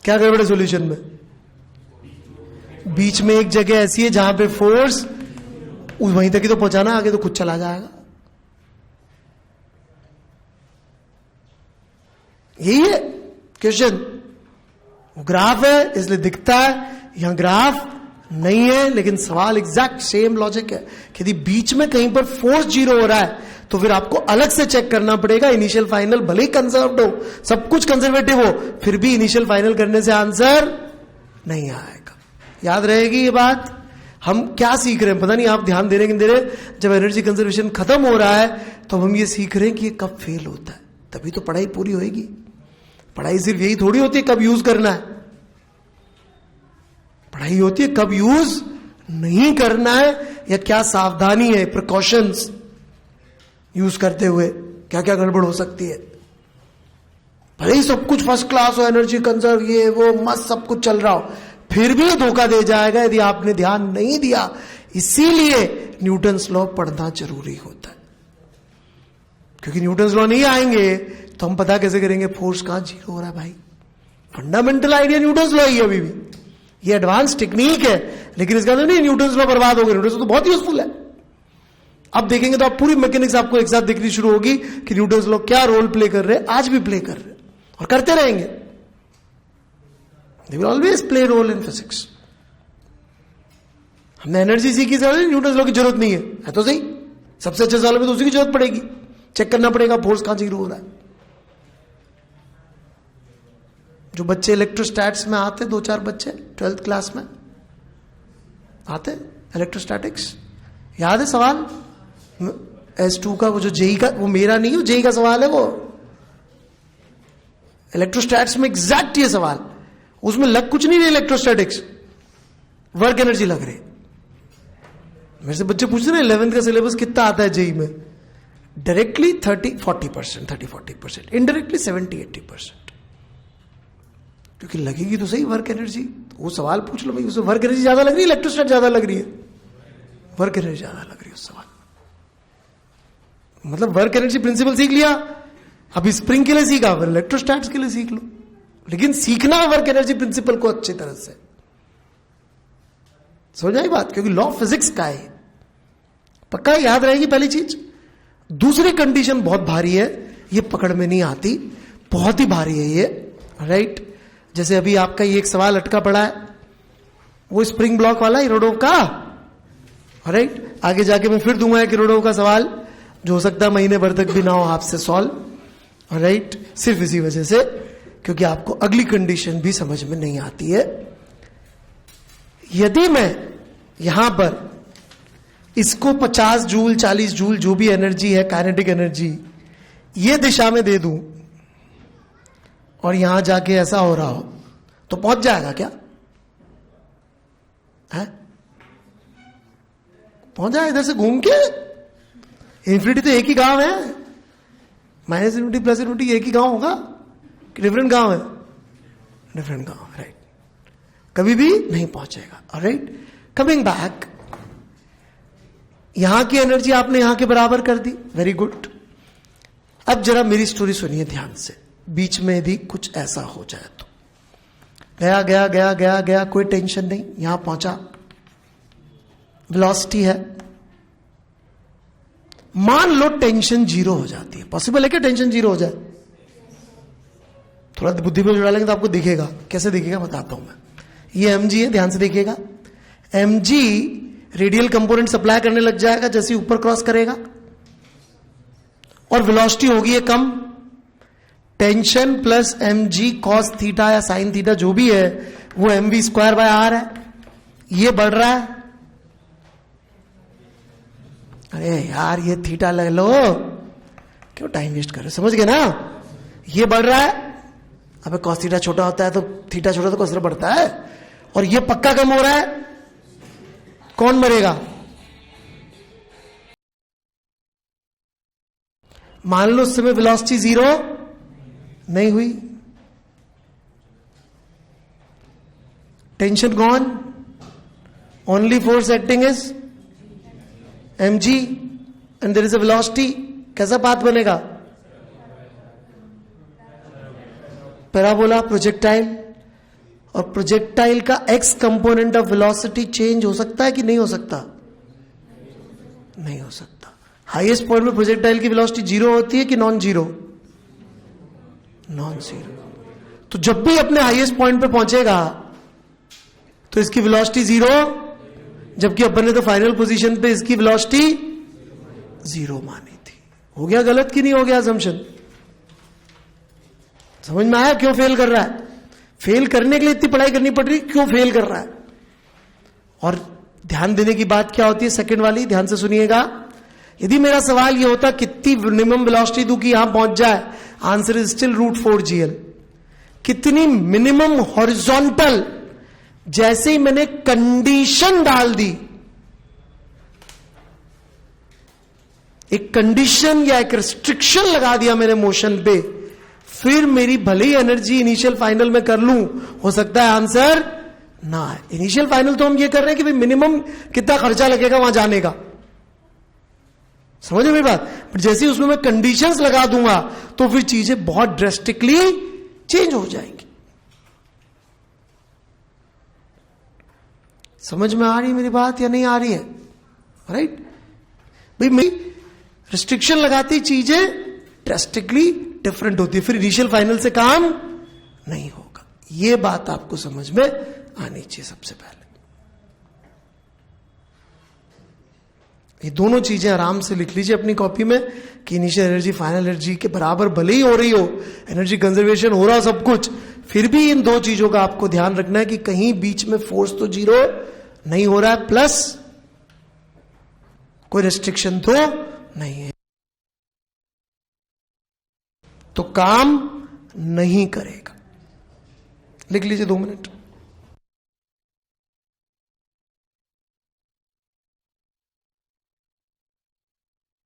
क्या गड़बड़ है सॉल्यूशन में? बीच में एक जगह ऐसी है जहां पे फोर्स वहीं तक ही तो पहुंचाना, आगे तो खुद चला जाएगा। यही है क्वेश्चन। ग्राफ है इसलिए दिखता है, यहां ग्राफ नहीं है, लेकिन सवाल एग्जैक्ट सेम लॉजिक है कि यदि बीच में कहीं पर फोर्स जीरो हो रहा है तो फिर आपको अलग से चेक करना पड़ेगा। इनिशियल फाइनल भले ही कंजर्व्ड हो, सब कुछ कंजर्वेटिव हो, फिर भी इनिशियल फाइनल करने से आंसर नहीं आएगा। याद रहेगी ये बात। हम क्या सीख रहे हैं पता नहीं, आप ध्यान दे रहे कि नहीं दे रहे। जब एनर्जी कंजर्वेशन खत्म हो रहा है तो हम ये सीख रहे हैं कि ये कब फेल होता है, तभी तो पढ़ाई पूरी होगी। पढ़ाई सिर्फ यही थोड़ी होती है कब यूज करना है, पढ़ाई होती है कब यूज नहीं करना है, या क्या सावधानी है, प्रिकॉशंस यूज करते हुए क्या क्या गड़बड़ हो सकती है। भले ही सब कुछ फर्स्ट क्लास हो, एनर्जी कंजर्व ये वो मस्त सब कुछ चल रहा हो, फिर भी धोखा दे जाएगा यदि आपने ध्यान नहीं दिया। इसीलिए न्यूटन्स लॉ पढ़ना जरूरी होता है, क्योंकि न्यूटन्स लॉ नहीं आएंगे तो हम पता कैसे करेंगे फोर्स कहां जीरो हो रहा है। भाई फंडामेंटल आइडिया न्यूटन्स लॉ ही है अभी भी, ये एडवांस टेक्निक है, लेकिन इसका मतलब नहीं न्यूटन्स लॉ बर्बाद हो गए। न्यूटन्स लॉ तो बहुत यूजफुल है। अब देखेंगे तो आप पूरी मैकेनिक्स आपको एक साथ दिखनी शुरू होगी कि न्यूटन्स लॉ क्या रोल प्ले कर रहे हैं, आज भी प्ले कर रहे हैं और करते रहेंगे। They will always play role in physics. हमने एनर्जी सीखी, न्यूटन्स लॉ की जरूरत नहीं है तो सही। सबसे अच्छे सवाल में तो उसी की जरूरत पड़ेगी, चेक करना पड़ेगा फोर्स कहां जीरो हो रहा है। जो बच्चे इलेक्ट्रोस्टैट्स में आते, 2-4 बच्चे 12th क्लास में आते इलेक्ट्रोस्टैटिक्स, याद है सवाल S2 का, वो जो जेई का, वो मेरा नहीं, वो जेई का सवाल है। वो इलेक्ट्रोस्टैट्स में एग्जैक्ट ये सवाल, उसमें लग कुछ नहीं रही इलेक्ट्रोस्टैटिक्स, वर्क एनर्जी लग रही। मेरे से बच्चे पूछ रहे हैं 11th का सिलेबस कितना आता है जेई में। डायरेक्टली 30-40%, 30-40%, इनडायरेक्टली 70-80%, क्योंकि लगेगी तो सही वर्क एनर्जी। वो सवाल पूछ लो भाई, उसे वर्क एनर्जी ज्यादा लग रही है, इलेक्ट्रोस्टैट ज्यादा लग रही है? वर्क एनर्जी ज्यादा लग रही है उस सवाल। मतलब वर्क एनर्जी प्रिंसिपल सीख लिया, अभी स्प्रिंग के लिए सीखा, फिर इलेक्ट्रोस्टैट्स के लिए सीख लो, लेकिन सीखना वर्क एनर्जी प्रिंसिपल को अच्छी तरह से। समझ आई बात? क्योंकि लॉ फिजिक्स का है, पक्का याद रहेगी पहली चीज। दूसरी कंडीशन बहुत भारी है, ये पकड़ में नहीं आती, बहुत ही भारी है ये, राइट। जैसे अभी आपका ये एक सवाल अटका पड़ा है, वो स्प्रिंग ब्लॉक वाला इरोडोव का, राइट। आगे जाके मैं फिर दूंगा एक इरोडोव का सवाल, जो हो सकता है महीने भर तक भी ना हो आपसे सॉल्व, राइट। सिर्फ इसी वजह से क्योंकि आपको अगली कंडीशन भी समझ में नहीं आती है। यदि मैं यहां पर इसको 50 जूल 40 जूल जो भी एनर्जी है, काइनेटिक एनर्जी, ये दिशा में दे दूं और यहां जाके ऐसा हो रहा हो तो पहुंच जाएगा क्या? है? पहुंच जाए इधर से घूम के? इन्फिनिटी तो एक ही गांव है, माइनस इन्फिनिटी प्लस इन्फिनिटी एक ही गांव होगा कि डिफरेंट गांव है? डिफरेंट गांव, राइट। कभी भी नहीं पहुंचेगा, राइट। कमिंग बैक, यहां की एनर्जी आपने यहां के बराबर कर दी, वेरी गुड। अब जरा मेरी स्टोरी सुनिए ध्यान से। बीच में यदि कुछ ऐसा हो जाए तो गया गया गया गया गया, कोई टेंशन नहीं, यहां पहुंचा, वेलोसिटी है। मान लो टेंशन जीरो हो जाती है, पॉसिबल है कि टेंशन जीरो हो जाए? थोड़ा बुद्धि में जुड़ा लेंगे तो आपको दिखेगा। कैसे दिखेगा बताता हूं मैं। ये mg है, ध्यान से देखिएगा। mg रेडियल कंपोनेंट सप्लाई करने लग जाएगा जैसे ऊपर क्रॉस करेगा, और वेलोसिटी होगी ये कम। Tension plus mg cos theta या साइन थीटा जो भी है वो mv²/r है। ये बढ़ रहा है, अरे यार ये थीटा ले लो, क्यों टाइम वेस्ट कर रहे, समझ गए ना? ये बढ़ रहा है, अबे कॉस थीटा छोटा होता है तो थीटा छोटा तो कॉस थीटा बढ़ता है, और ये पक्का कम हो रहा है। कौन मरेगा? मान लो उस समय वेलोसिटी जीरो नहीं हुई, tension gone, only force acting is mg and there is a velocity. कैसा पाथ बनेगा? Parabola, projectile. और प्रोजेक्टाइल का x component of velocity change हो सकता है कि नहीं हो सकता? नहीं हो सकता। हाईएस्ट पॉइंट में प्रोजेक्टाइल की वेलोसिटी जीरो होती है कि नॉन जीरो? Non zero. तो जब भी अपने हाईएस्ट पॉइंट पे पहुंचेगा तो इसकी वेलोसिटी जीरो, जबकि अपन ने तो फाइनल पोजीशन पे इसकी वेलोसिटी जीरो मानी थी। हो गया गलत कि नहीं हो गया असम्पशन? समझ में आया क्यों फेल कर रहा है? फेल करने के लिए इतनी पढ़ाई करनी पड़ रही, क्यों फेल कर रहा है? और ध्यान देने की बात क्या होती है सेकंड वाली, ध्यान से सुनिएगा। यदि मेरा सवाल ये होता कितनी मिनिमम वेलोसिटी दूं कि यहां पहुंच जाए, आंसर इज स्टिल √4gl। कितनी मिनिमम हॉरिजॉन्टल, जैसे ही मैंने कंडीशन डाल दी, एक कंडीशन या एक रिस्ट्रिक्शन लगा दिया मैंने मोशन पे, फिर मेरी भले ही एनर्जी इनिशियल फाइनल में कर लूं, हो सकता है आंसर ना है। इनिशियल फाइनल तो हम ये कर रहे हैं कि भाई मिनिमम कितना खर्चा लगेगा वहां जाने का, समझ मेरी बात। बट जैसे ही उसमें मैं कंडीशंस लगा दूंगा तो फिर चीजें बहुत ड्रेस्टिकली चेंज हो जाएंगी। समझ में आ रही है मेरी बात या नहीं आ रही है? राइट भाई, मैं रिस्ट्रिक्शन लगाती चीजें ड्रेस्टिकली डिफरेंट होती है, फिर इनिशियल फाइनल से काम नहीं होगा। यह बात आपको समझ में आनी चाहिए सबसे पहले। ये दोनों चीजें आराम से लिख लीजिए अपनी कॉपी में कि इनिशियल एनर्जी फाइनल एनर्जी के बराबर भले ही हो रही हो, एनर्जी कंजर्वेशन हो रहा सब कुछ, फिर भी इन दो चीजों का आपको ध्यान रखना है कि कहीं बीच में फोर्स तो जीरो नहीं हो रहा है, प्लस कोई रेस्ट्रिक्शन तो नहीं है, तो काम नहीं करेगा। लिख लीजिए 2 मिनट।